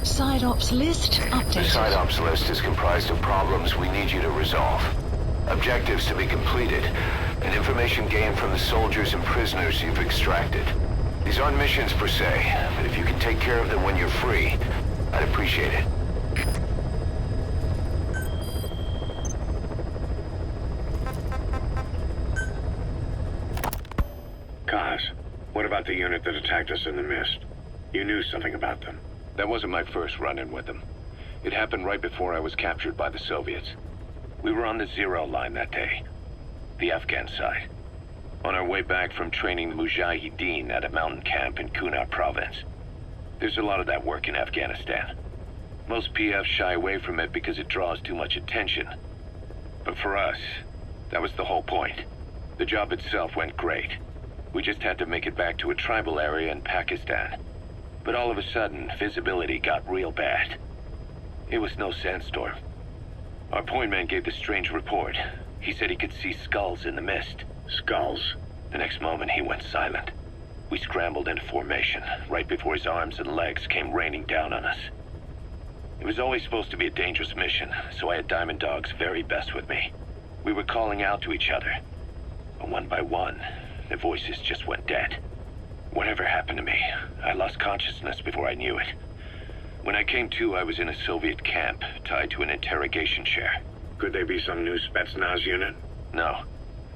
Side ops list updated. The side ops list is comprised of problems we need you to resolve. Objectives to be completed, and information gained from the soldiers and prisoners you've extracted. These aren't missions per se, but if you can take care of them when you're free, I'd appreciate it. Kaz, what about the unit that attacked us in the mist? You knew something about them. That wasn't my first run-in with them. It happened right before I was captured by the Soviets. We were on the Zero line that day, the Afghan side. On our way back from training the Mujahideen at a mountain camp in Kunar province. There's a lot of that work in Afghanistan. Most PFs shy away from it because it draws too much attention. But for us, that was the whole point. The job itself went great. We just had to make it back to a tribal area in Pakistan. But all of a sudden, visibility got real bad. It was no sandstorm. Our point man gave this strange report. He said he could see skulls in the mist. Skulls? The next moment, he went silent. We scrambled into formation, right before his arms and legs came raining down on us. It was always supposed to be a dangerous mission, so I had Diamond Dog's very best with me. We were calling out to each other. But one by one, the voices just went dead. Whatever happened to me, I lost consciousness before I knew it. When I came to, I was in a Soviet camp, tied to an interrogation chair. Could they be some new Spetsnaz unit? No.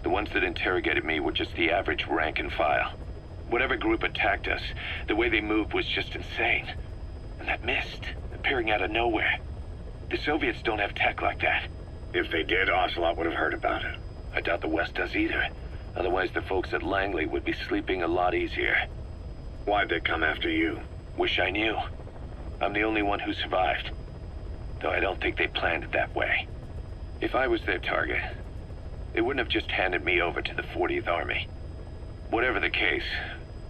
The ones that interrogated me were just the average rank and file. Whatever group attacked us, the way they moved was just insane. And that mist, appearing out of nowhere. The Soviets don't have tech like that. If they did, Ocelot would have heard about it. I doubt the West does either. Otherwise, the folks at Langley would be sleeping a lot easier. Why'd they come after you? Wish I knew. I'm the only one who survived. Though I don't think they planned it that way. If I was their target, they wouldn't have just handed me over to the 40th Army. Whatever the case,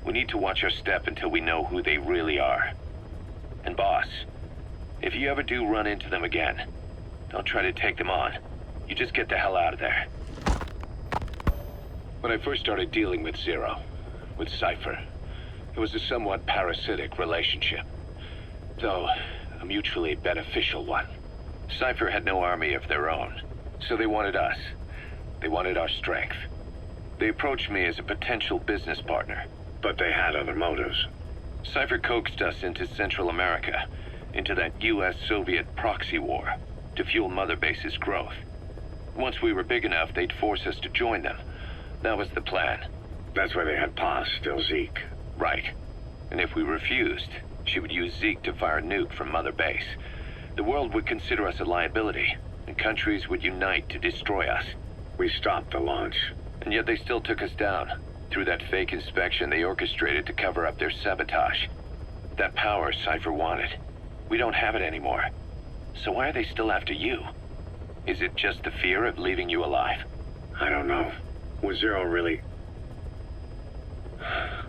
we need to watch our step until we know who they really are. And boss, if you ever do run into them again, don't try to take them on. You just get the hell out of there. When I first started dealing with Zero, with Cypher, it was a somewhat parasitic relationship. Though, a mutually beneficial one. Cypher had no army of their own, so they wanted us. They wanted our strength. They approached me as a potential business partner. But they had other motives. Cypher coaxed us into Central America, into that US-Soviet proxy war, to fuel Mother Base's growth. Once we were big enough, they'd force us to join them. That was the plan. That's why they had Paz, still Zeke. Right. And if we refused, she would use Zeke to fire a nuke from Mother Base. The world would consider us a liability, and countries would unite to destroy us. We stopped the launch. And yet they still took us down, through that fake inspection they orchestrated to cover up their sabotage. That power Cypher wanted. We don't have it anymore. So why are they still after you? Is it just the fear of leaving you alive? I don't know. Was Zero really...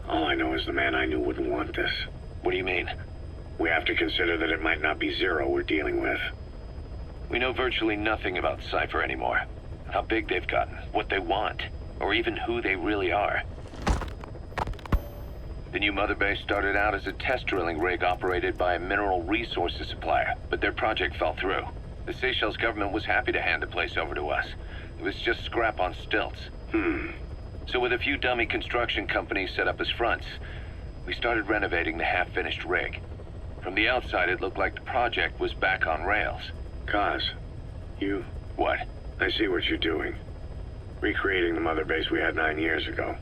All I know is the man I knew wouldn't want this. What do you mean? We have to consider that it might not be Zero we're dealing with. We know virtually nothing about Cypher anymore. How big they've gotten, what they want, or even who they really are. The new Mother Base started out as a test drilling rig operated by a mineral resources supplier, but their project fell through. The Seychelles government was happy to hand the place over to us. It was just scrap on stilts. So with a few dummy construction companies set up as fronts, we started renovating the half-finished rig. From the outside, it looked like the project was back on rails. Kaz, you... What? I see what you're doing. Recreating the Mother Base we had 9 years ago.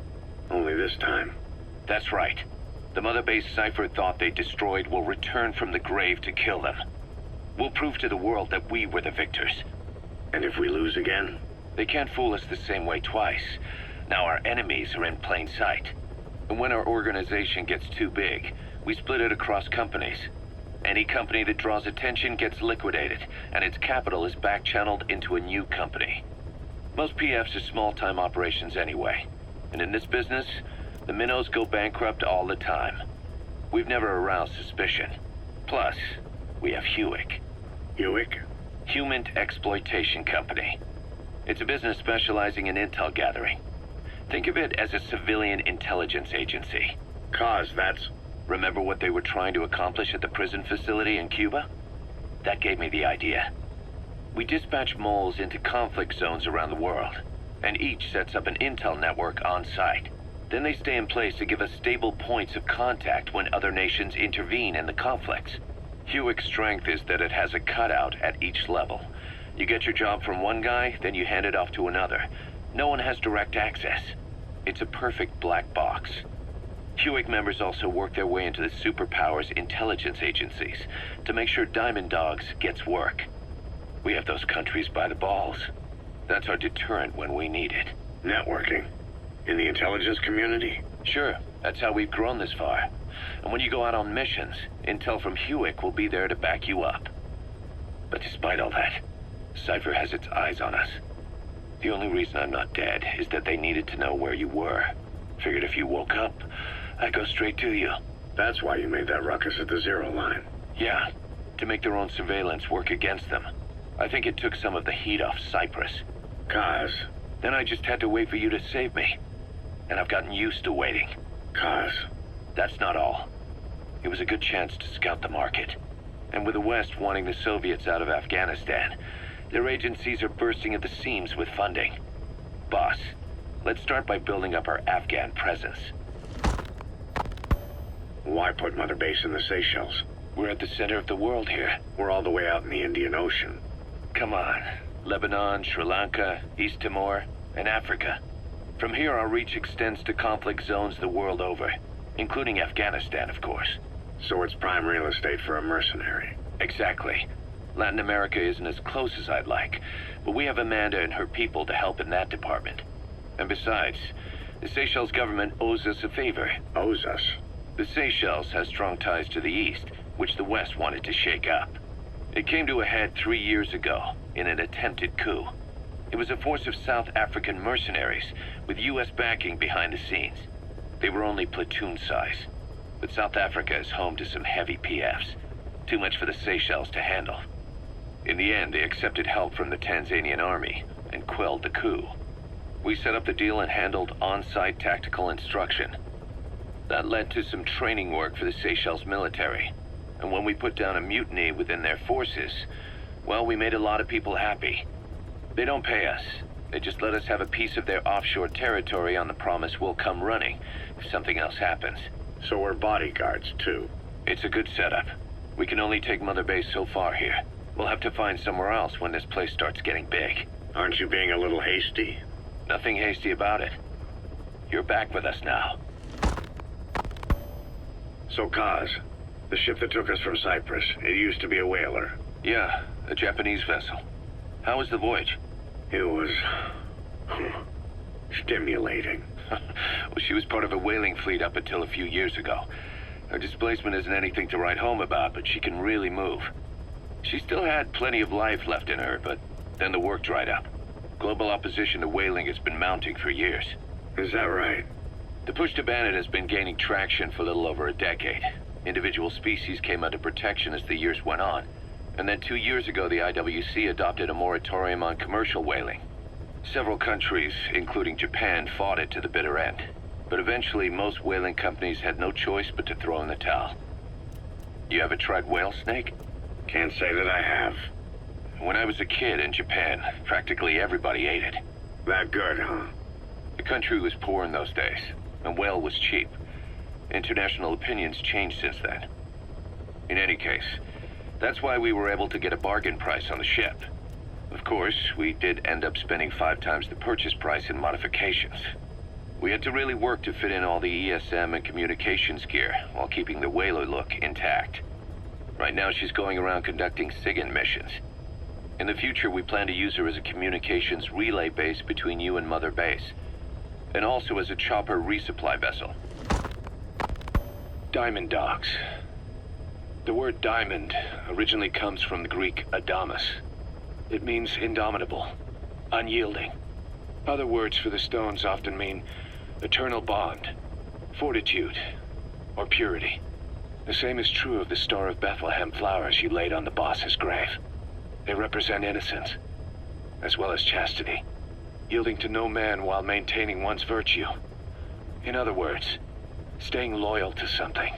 Only this time. That's right. The Mother Base Cypher thought they destroyed will return from the grave to kill them. We'll prove to the world that we were the victors. And if we lose again? They can't fool us the same way twice. Now our enemies are in plain sight. And when our organization gets too big, we split it across companies. Any company that draws attention gets liquidated, and its capital is back-channeled into a new company. Most PFs are small-time operations anyway. And in this business, the minnows go bankrupt all the time. We've never aroused suspicion. Plus, we have Hewick. Hewick? Human Exploitation Company. It's a business specializing in intel gathering. Think of it as a civilian intelligence agency. Kaz, that's... Remember what they were trying to accomplish at the prison facility in Cuba? That gave me the idea. We dispatch moles into conflict zones around the world, and each sets up an intel network on site. Then they stay in place to give us stable points of contact when other nations intervene in the conflicts. Hewick's strength is that it has a cutout at each level. You get your job from one guy, then you hand it off to another. No one has direct access. It's a perfect black box. Hewick members also work their way into the superpowers intelligence agencies to make sure Diamond Dogs gets work. We have those countries by the balls. That's our deterrent when we need it. Networking? In the intelligence community? Sure, that's how we've grown this far. And when you go out on missions, intel from Hewick will be there to back you up. But despite all that, Cypher has its eyes on us. The only reason I'm not dead is that they needed to know where you were. Figured if you woke up, I'd go straight to you. That's why you made that ruckus at the Zero Line. Yeah, to make their own surveillance work against them. I think it took some of the heat off Cyprus. Kaz. Then I just had to wait for you to save me. And I've gotten used to waiting. Kaz. That's not all. It was a good chance to scout the market. And with the West wanting the Soviets out of Afghanistan, their agencies are bursting at the seams with funding. Boss, let's start by building up our Afghan presence. Why put Mother Base in the Seychelles? We're at the center of the world here. We're all the way out in the Indian Ocean. Come on. Lebanon, Sri Lanka, East Timor, and Africa. From here, our reach extends to conflict zones the world over, including Afghanistan, of course. So it's prime real estate for a mercenary. Exactly. Latin America isn't as close as I'd like, but we have Amanda and her people to help in that department. And besides, the Seychelles government owes us a favor. Owes us? The Seychelles has strong ties to the east, which the West wanted to shake up. It came to a head 3 years ago, in an attempted coup. It was a force of South African mercenaries, with U.S. backing behind the scenes. They were only platoon size, but South Africa is home to some heavy PFs. Too much for the Seychelles to handle. In the end, they accepted help from the Tanzanian army and quelled the coup. We set up the deal and handled on-site tactical instruction. That led to some training work for the Seychelles military. And when we put down a mutiny within their forces, well, we made a lot of people happy. They don't pay us. They just let us have a piece of their offshore territory on the promise we'll come running if something else happens. So we're bodyguards, too. It's a good setup. We can only take Mother Base so far here. We'll have to find somewhere else when this place starts getting big. Aren't you being a little hasty? Nothing hasty about it. You're back with us now. So, Kaz, the ship that took us from Cyprus, it used to be a whaler. Yeah, a Japanese vessel. How was the voyage? It was... stimulating. Well, she was part of a whaling fleet up until a few years ago. Her displacement isn't anything to write home about, but she can really move. She still had plenty of life left in her, but then the work dried up. Global opposition to whaling has been mounting for years. Is that right? The push to ban it has been gaining traction for a little over a decade. Individual species came under protection as the years went on. And then 2 years ago, the IWC adopted a moratorium on commercial whaling. Several countries, including Japan, fought it to the bitter end. But eventually, most whaling companies had no choice but to throw in the towel. You ever tried whale snake? Can't say that I have. When I was a kid in Japan, practically everybody ate it. That good, huh? The country was poor in those days, and whale was cheap. International opinions changed since then. In any case, that's why we were able to get a bargain price on the ship. Of course, we did end up spending 5 times the purchase price in modifications. We had to really work to fit in all the ESM and communications gear while keeping the whaler look intact. Right now, she's going around conducting SIGINT missions. In the future, we plan to use her as a communications relay base between you and Mother Base, and also as a chopper resupply vessel. Diamond Dogs. The word diamond originally comes from the Greek adamas. It means indomitable, unyielding. Other words for the stones often mean eternal bond, fortitude, or purity. The same is true of the Star of Bethlehem flowers you laid on the boss's grave. They represent innocence, as well as chastity, yielding to no man while maintaining one's virtue. In other words, staying loyal to something.